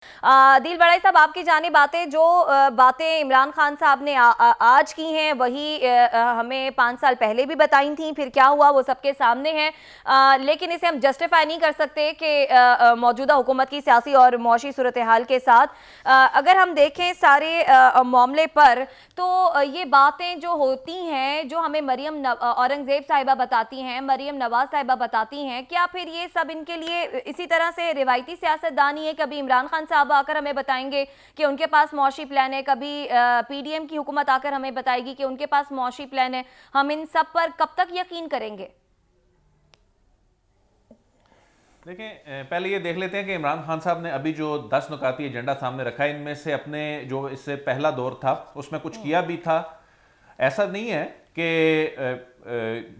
दिल बड़ाई साहब, आपकी जानी बातें जो बातें इमरान खान साहब ने आज की हैं वही हमें 5 साल पहले भी बताई थी, फिर क्या हुआ वो सबके सामने है। लेकिन इसे हम जस्टिफाई नहीं कर सकते कि मौजूदा हुकूमत की सियासी और मौशी सूरत हाल के साथ अगर हम देखें सारे मामले पर, तो ये बातें जो होती हैं, जो हमें मरियम औरंगजेब साहिबा बताती हैं, मरियम नवाज साहिबा बताती हैं, क्या फिर ये सब इनके लिए इसी तरह से रिवायती सियासतदानी है? कभी इमरान खान साहब आकर हमें बताएंगे कि उनके पास मौशी प्लान है, कभी पीडीएम की हुकूमत आकर हमें बताएगी कि उनके पास मौशी प्लान है। हम इन सब पर कब तक यकीन करेंगे? देखें, पहले ये देख लेते हैं कि इमरान खान साहब ने अभी जो 10 नुकाती एजेंडा सामने रखा है, इनमें से अपने जो इससे पहला दौर था उसमें कुछ किया भी था। ऐसा नहीं है कि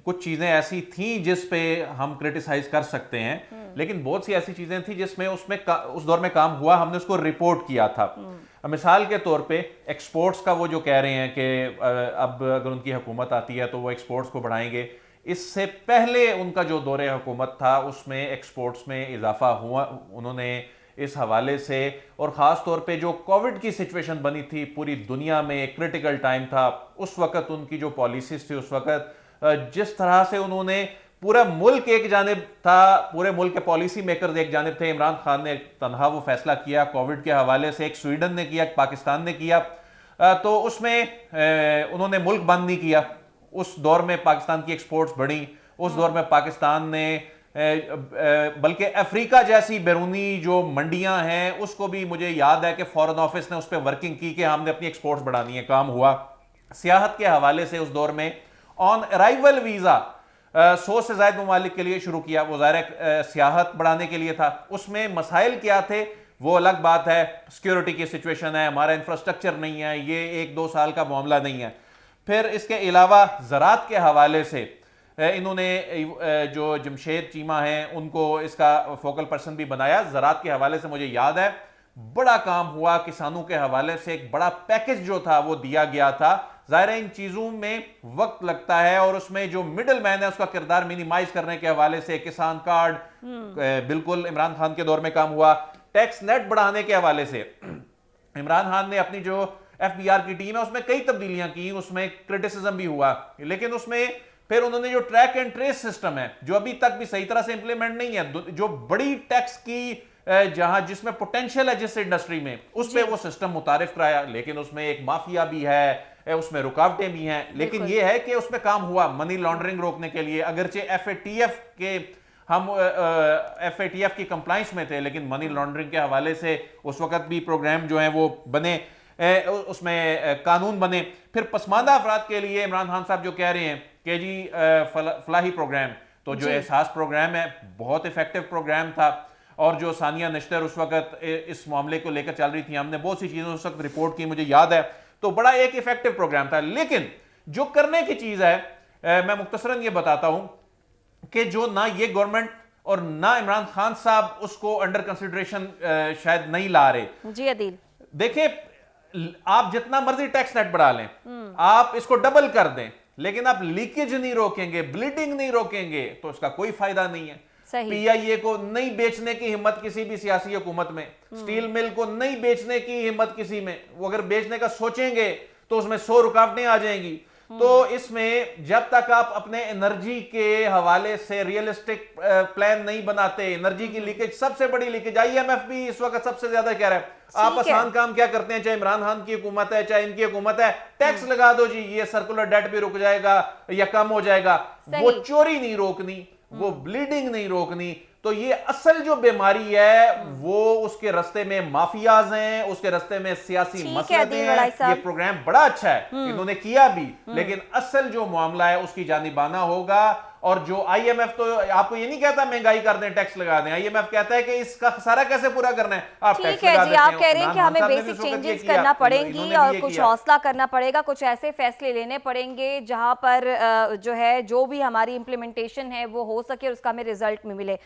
कुछ चीज़ें ऐसी थी जिस पे हम क्रिटिसाइज कर सकते हैं, लेकिन बहुत सी ऐसी चीज़ें थी जिसमें उस दौर में काम हुआ, हमने उसको रिपोर्ट किया था। मिसाल के तौर पे एक्सपोर्ट्स का वो जो कह रहे हैं कि अब अगर उनकी हुकूमत आती है तो वो एक्सपोर्ट्स को बढ़ाएंगे। इससे पहले उनका जो दौरे हुकूमत था उसमें एक्सपोर्ट्स में इजाफा हुआ, उन्होंने इस हवाले से, और ख़ास तौर पे जो कोविड की सिचुएशन बनी थी पूरी दुनिया में, एक क्रिटिकल टाइम था, उस वक़्त उनकी जो पॉलिसीज थी, उस वक़्त जिस तरह से उन्होंने, पूरा मुल्क एक जानिब था, पूरे मुल्क के पॉलिसी मेकर्स एक जानिब थे, इमरान खान ने तनहा वो फैसला किया कोविड के हवाले से, एक स्वीडन ने किया, पाकिस्तान ने किया, तो उसमें उन्होंने मुल्क बंद नहीं किया। उस दौर में पाकिस्तान की एक्सपोर्ट्स बढ़ी, उस दौर में पाकिस्तान ने बल्कि अफ्रीका जैसी बैरूनी जो मंडियां हैं उसको भी, मुझे याद है कि फॉरेन ऑफिस ने उस पर वर्किंग की कि हमने अपनी एक्सपोर्ट्स बढ़ानी है, काम हुआ। सियाहत के हवाले से उस दौर में ऑन अराइवल वीज़ा 100 से ज़ायद ममालिक के लिए शुरू किया, वो ज़ाहिर सियाहत बढ़ाने के लिए था। उसमें मसाइल क्या थे वो अलग बात है, सिक्योरिटी की सिचुएशन है, हमारा इंफ्रास्ट्रक्चर नहीं है, ये 1-2 साल का मामला नहीं है। फिर इसके अलावा ज़राअत के हवाले से इन्होंने जो जमशेद चीमा हैं उनको इसका फोकल पर्सन भी बनाया। ज़राअत के हवाले से मुझे याद है बड़ा काम हुआ, किसानों के हवाले से एक बड़ा पैकेज जो था वो दिया गया था। ज़ाहिर है इन चीज़ों में वक्त लगता है और उसमें जो मिडल मैन है उसका किरदार मिनिमाइज करने के हवाले से किसान कार्ड बिल्कुल इमरान खान के दौर में काम हुआ। टैक्स नेट बढ़ाने के हवाले से इमरान खान ने अपनी जो एफबीआर की टीम है उसमें कई तब्दीलियां की, उसमें क्रिटिसिज्म भी हुआ, लेकिन उसमें फिर उन्होंने जो ट्रैक एंड ट्रेस सिस्टम है जो अभी तक भी सही तरह से इंप्लीमेंट नहीं है, जो बड़ी टैक्स की जहां जिसमें पोटेंशियल है जिस इंडस्ट्री में, उस पर वो सिस्टम मुतारिफ कराया, लेकिन उसमें एक माफिया भी है, उसमें रुकावटें भी हैं, लेकिन ये है कि उसमें काम हुआ मनी लॉन्ड्रिंग रोकने के लिए। अगरचे एफएटीएफ के हम एफएटीएफ की कंप्लाइंस में थे, लेकिन मनी लॉन्ड्रिंग के हवाले से उस वक्त भी प्रोग्राम जो है वो बने, उसमें कानून बने। फिर पसमानदा अफराद के लिए इमरान खान साहब जो कह रहे हैं कि जी फलाही प्रोग्राम, तो जो एहसास प्रोग्राम है बहुत इफेक्टिव प्रोग्राम था, और जो सानिया नश्तर उस वक्त इस मामले को लेकर चल रही थी, हमने बहुत सी चीज़ें उस वक्त रिपोर्ट की, मुझे याद है, तो बड़ा एक इफेक्टिव प्रोग्राम था। लेकिन जो करने की चीज़ है मैं मुख्तसरन ये बताता हूं कि जो ना ये गवर्नमेंट और ना इमरान खान साहब उसको अंडर कंसिडरेशन शायद नहीं ला रहे। जी अदील, देखिए, आप जितना मर्जी टैक्स नेट बढ़ा लें, आप इसको डबल कर दें, लेकिन आप लीकेज नहीं रोकेंगे, ब्लीडिंग नहीं रोकेंगे, तो इसका कोई फायदा नहीं है। पीआईए को नहीं बेचने की हिम्मत किसी भी सियासी हुकूमत में, स्टील मिल को नहीं बेचने की हिम्मत किसी में, वो अगर बेचने का सोचेंगे तो उसमें 100 रुकावटें आ जाएंगी। तो इसमें जब तक आप अपने एनर्जी के हवाले से रियलिस्टिक प्लान नहीं बनाते, एनर्जी की लीकेज, सबसे बड़ी लीकेज आईएमएफ भी इस वक्त सबसे ज्यादा कह रहा है, आप आसान काम क्या करते हैं, चाहे इमरान खान की हुकूमत है चाहे इनकी हुकूमत है, टैक्स लगा दो जी, ये सर्कुलर डेट भी रुक जाएगा या कम हो जाएगा। वो चोरी नहीं रोकनी, वो ब्लीडिंग नहीं रोकनी, तो ये असल जो बीमारी है वो उसके रास्ते में माफियाज हैं, उसके रास्ते में सियासी मसलते हैं। ये प्रोग्राम बड़ा अच्छा है, इन्होंने किया भी, लेकिन असल जो मामला है उसकी जानिबाना होगा। और जो आईएमएफ तो आपको ये नहीं कहता महंगाई कर दें, टैक्स लगा दें, आईएमएफ कहता है कि इसका खसारा कैसे पूरा करना है, आप टैक्स लगा देते हैं। आप कह रहे हैं कि हमें बेसिक चेंजेस करना पड़ेंगी और कुछ हौसला करना पड़ेगा, कुछ ऐसे फैसले लेने पड़ेंगे जहां पर जो है जो भी हमारी इंप्लीमेंटेशन है वो हो सके और उसका हमें रिजल्ट में मिले।